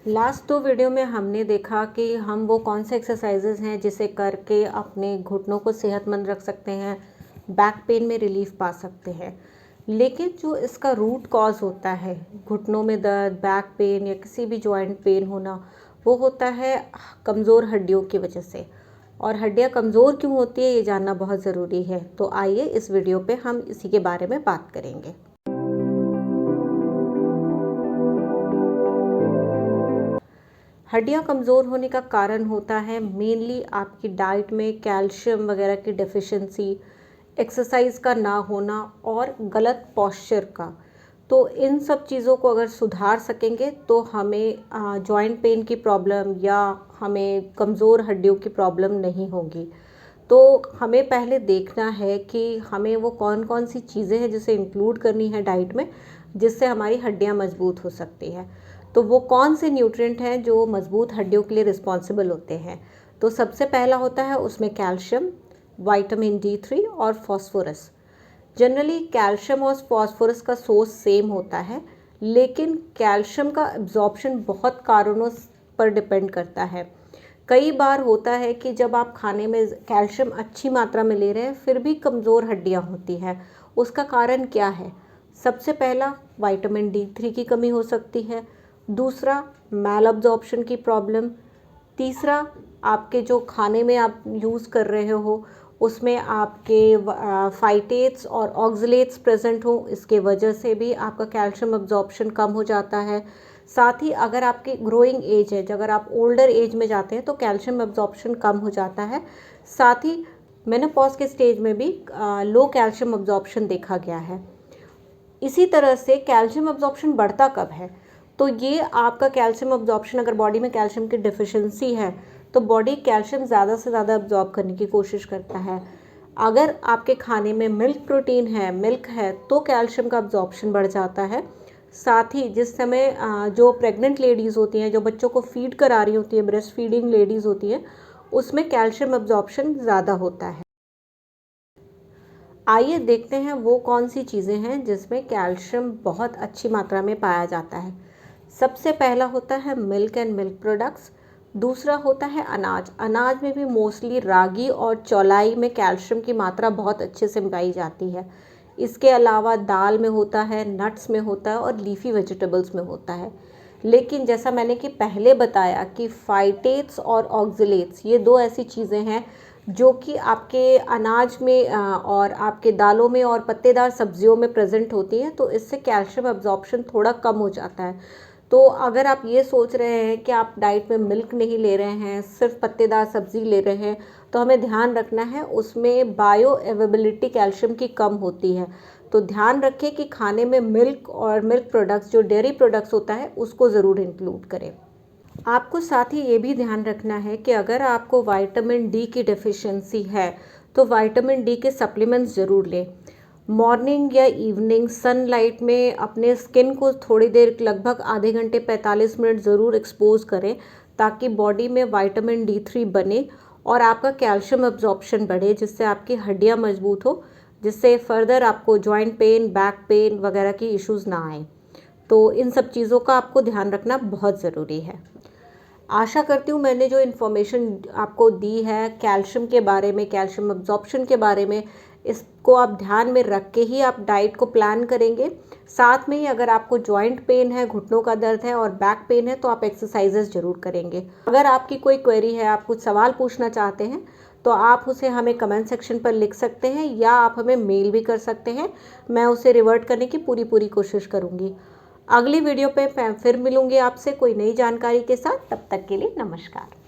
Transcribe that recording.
Last 2 video में हमने देखा कि हम वो कौन से एक्सरसाइजेज हैं जिसे करके अपने घुटनों को सेहतमंद रख सकते हैं, बैक पेन में रिलीफ पा सकते हैं। लेकिन जो इसका रूट कॉज होता है, घुटनों में दर्द, बैक पेन या किसी भी जॉइंट पेन होना, वो होता है कमज़ोर हड्डियों की वजह से। और हड्डियाँ कमज़ोर क्यों होती है, ये जानना बहुत ज़रूरी है। तो आइए इस वीडियो पे हम इसी के बारे में बात करेंगे। हड्डियाँ कमज़ोर होने का कारण होता है मेनली आपकी डाइट में कैल्शियम वगैरह की डेफिशिएंसी, एक्सरसाइज का ना होना और गलत पोस्चर का। तो इन सब चीज़ों को अगर सुधार सकेंगे तो हमें जॉइंट पेन की प्रॉब्लम या हमें कमज़ोर हड्डियों की प्रॉब्लम नहीं होगी। तो हमें पहले देखना है कि हमें वो कौन कौन सी चीज़ें हैं जिसे इंक्लूड करनी है डाइट में, जिससे हमारी हड्डियाँ मजबूत हो सकती है। तो वो कौन से न्यूट्रिएंट हैं जो मजबूत हड्डियों के लिए रिस्पॉन्सिबल होते हैं। तो सबसे पहला होता है उसमें कैल्शियम, विटामिन D3 और फॉस्फोरस। जनरली कैल्शियम और फॉस्फोरस का सोर्स सेम होता है, लेकिन कैल्शियम का एब्जॉर्प्शन बहुत कारणों पर डिपेंड करता है। कई बार होता है कि जब आप खाने में कैल्शियम अच्छी मात्रा में ले रहे हैं फिर भी कमज़ोर हड्डियां होती हैं। उसका कारण क्या है? सबसे पहला विटामिन D3 की कमी हो सकती है, दूसरा मैल अब्जॉर्प्शन की प्रॉब्लम, तीसरा आपके जो खाने में आप यूज़ कर रहे हो उसमें आपके फाइटेट्स और ऑक्सलेट्स प्रेजेंट हो, इसके वजह से भी आपका कैल्शियम अब्जॉर्प्शन कम हो जाता है। साथ ही अगर आपकी ग्रोइंग एज है, अगर आप ओल्डर एज में जाते हैं तो कैल्शियम अब्जॉर्प्शन कम हो जाता है। साथ ही मेनोपॉज के स्टेज में भी लो कैल्शियम अब्जॉर्प्शन देखा गया है। इसी तरह से कैल्शियम अब्जॉर्प्शन बढ़ता कब है? तो ये आपका कैल्शियम अब्जॉर्प्शन, अगर बॉडी में कैल्शियम की डिफिशिएंसी है तो बॉडी कैल्शियम ज़्यादा से ज़्यादा अब्जॉर्ब करने की कोशिश करता है। अगर आपके खाने में मिल्क प्रोटीन है, मिल्क है, तो कैल्शियम का अब्जॉर्प्शन बढ़ जाता है। साथ ही जिस समय जो प्रेग्नेंट लेडीज़ होती हैं, जो बच्चों को फीड करा रही होती हैं, ब्रेस्ट फीडिंग लेडीज़ होती हैं, उसमें कैल्शियम अब्जॉर्प्शन ज़्यादा होता है। आइए देखते हैं वो कौन सी चीज़ें हैं जिसमें कैल्शियम बहुत अच्छी मात्रा में पाया जाता है। सबसे पहला होता है मिल्क एंड मिल्क प्रोडक्ट्स, दूसरा होता है अनाज। अनाज में भी मोस्टली रागी और चौलाई में कैल्शियम की मात्रा बहुत अच्छे से पाई जाती है। इसके अलावा दाल में होता है, नट्स में होता है और लीफी वेजिटेबल्स में होता है। लेकिन जैसा मैंने कि पहले बताया कि फाइटेट्स और ऑक्सलेट्स, ये दो ऐसी चीज़ें हैं जो कि आपके अनाज में और आपके दालों में और पत्तेदार सब्जियों में प्रेजेंट होती हैं, तो इससे कैल्शियम अब्जॉर्प्शन थोड़ा कम हो जाता है। तो अगर आप ये सोच रहे हैं कि आप डाइट में मिल्क नहीं ले रहे हैं, सिर्फ पत्तेदार सब्जी ले रहे हैं, तो हमें ध्यान रखना है उसमें बायो अवेलेबिलिटी कैल्शियम की कम होती है। तो ध्यान रखें कि खाने में मिल्क और मिल्क प्रोडक्ट्स, जो डेयरी प्रोडक्ट्स होता है, उसको ज़रूर इंक्लूड करें। आपको साथ ही ये भी ध्यान रखना है कि अगर आपको विटामिन D की डेफिशिएंसी है तो विटामिन D के सप्लीमेंट्स ज़रूर लें। मॉर्निंग या इवनिंग सनलाइट में अपने स्किन को थोड़ी देर, लगभग आधे घंटे 45 मिनट ज़रूर एक्सपोज करें, ताकि बॉडी में विटामिन D3 बने और आपका कैल्शियम अब्जॉर्प्शन बढ़े, जिससे आपकी हड्डियाँ मजबूत हो, जिससे फर्दर आपको जॉइंट पेन, बैक पेन वगैरह की इश्यूज़ ना आए। तो इन सब चीज़ों का आपको ध्यान रखना बहुत ज़रूरी है। आशा करती हूँ मैंने जो इन्फॉर्मेशन आपको दी है कैल्शियम के बारे में, कैल्शियम अब्जॉर्प्शन के बारे में, इसको आप ध्यान में रख के ही आप डाइट को प्लान करेंगे। साथ में ही अगर आपको जॉइंट पेन है, घुटनों का दर्द है और बैक पेन है, तो आप एक्सरसाइजेस ज़रूर करेंगे। अगर आपकी कोई क्वेरी है, आप कुछ सवाल पूछना चाहते हैं, तो आप उसे हमें कमेंट सेक्शन पर लिख सकते हैं या आप हमें मेल भी कर सकते हैं। मैं उसे रिवर्ट करने की पूरी कोशिश करूँगी। अगली वीडियो पे फिर मिलूंगी आपसे कोई नई जानकारी के साथ। तब तक के लिए नमस्कार।